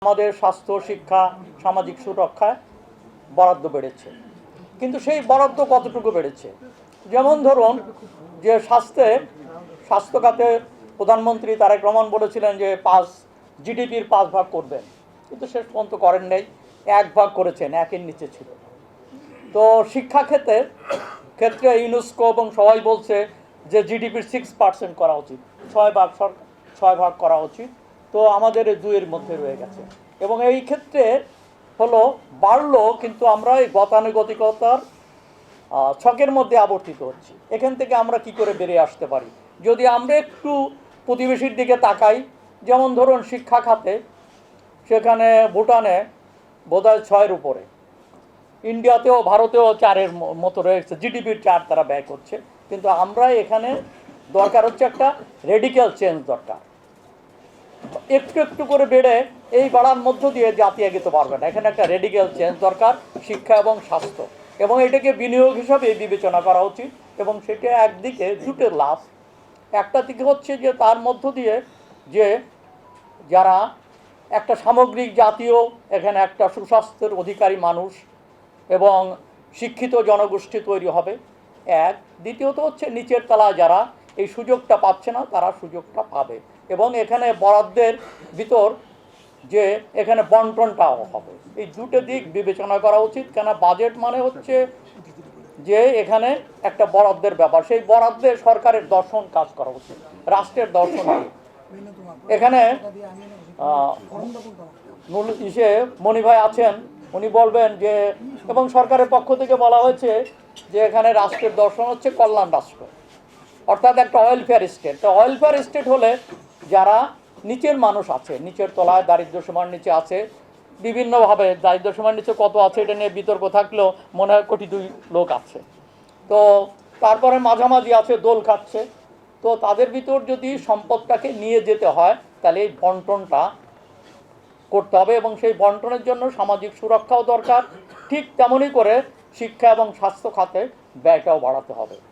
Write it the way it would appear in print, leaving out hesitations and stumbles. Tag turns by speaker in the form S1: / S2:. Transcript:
S1: আমাদের স্বাস্থ্য, শিক্ষা, সামাজিক সুরক্ষায় বরাদ্দ বেড়েছে, কিন্তু সেই বরাদ্দ কতটুকু বেড়েছে? যেমন ধরুন যে স্বাস্থ্য খাতে প্রধানমন্ত্রী তারেক রহমান বলেছিলেন যে জিডিপির 5 ভাগ করবেন, কিন্তু শেষ পর্যন্ত করেন নাই। 1 ভাগ করেছেন, 1-এর নিচে ছিল। তো শিক্ষা ক্ষেত্রে ইউনেস্কো এবং সবাই বলছে যে জিডিপির 6% করা উচিত, 6 ভাগ করা উচিত। তো আমাদের 2-এর মধ্যে রয়ে গেছে, এবং এই ক্ষেত্রে হলো বাড়লো, কিন্তু আমরা এই গতানুগতিকতার ছকের মধ্যে আবর্তিত হচ্ছি। এখান থেকে আমরা কি করে বেরিয়ে আসতে পারি? যদি আমরা একটু প্রতিবেশীর দিকে তাকাই, যেমন ধরুন শিক্ষা খাতে, সেখানে ভুটানে বোধহয় 6-এর উপরে, ইন্ডিয়াতেও ভারতেও 4-এর মতো রয়েছে, জিডিপির 4 তারা ব্যয় করছে। কিন্তু আমরা এখানে দরকার হচ্ছে একটা রেডিক্যাল চেঞ্জ দরকার। একটু একটু করে বেড়ে এই বাড়ার মধ্য দিয়ে জাতি এগোতে পারবে না। এখানে একটা রেডিক্যাল চেঞ্জ দরকার, শিক্ষা এবং স্বাস্থ্য, এবং এটাকে বিনিয়োগ হিসাবে বিবেচনা করা উচিত। এবং সেটা একদিকে দুটো লাভ। একটা দিকে হচ্ছে যে তার মধ্য দিয়ে যে যারা একটা সামগ্রিক জাতীয়, এখানে একটা সুস্বাস্থ্যের অধিকারী মানুষ এবং শিক্ষিত জনগোষ্ঠী তৈরি হবে, এক। দ্বিতীয়ত হচ্ছে নিচের তলায় যারা এই সুযোগটা পাচ্ছে না, তারা সুযোগটা পাবে। এবং এখানে বরাদ্দের ভিতর যে এখানে বন্টনটাও হবে। এই দুটো দিক বিবেচনা করা উচিত। কেন বাজেট মানে হচ্ছে যে এখানে একটা বরাদ্দের ব্যাপার, সেই বরাদ্দে সরকারের দর্শন কাজ করা উচিত, রাষ্ট্রের দর্শন। এখানে মণি ভাই আছেন, উনি বলবেন যে, এবং সরকারের পক্ষ থেকে বলা হয়েছে যে এখানে রাষ্ট্রের দর্শন হচ্ছে কল্যাণ রাষ্ট্র, অর্থাৎ একটা ওয়েলফেয়ার স্টেট। তো ওয়েলফেয়ার স্টেট হলে যারা নিচের মানুষ আছে, নিচের তলায় দারিদ্র সীমার নিচে আছে, বিভিন্নভাবে দারিদ্র সীমার নিচে কত আছে এটা নিয়ে বিতর্ক থাকলেও মনে হয় 1.2 কোটি লোক আছে। তো তারপরে মাঝামাঝি আছে, দোল খাচ্ছে। তো তাদের ভিতর যদি সম্পদটাকে নিয়ে যেতে হয়, তাহলে এই বন্টনটা করতে হবে, এবং সেই বন্টনের জন্য সামাজিক সুরক্ষাও দরকার। ঠিক তেমনই করে শিক্ষা এবং স্বাস্থ্য খাতে ব্যয়টাও বাড়াতে হবে।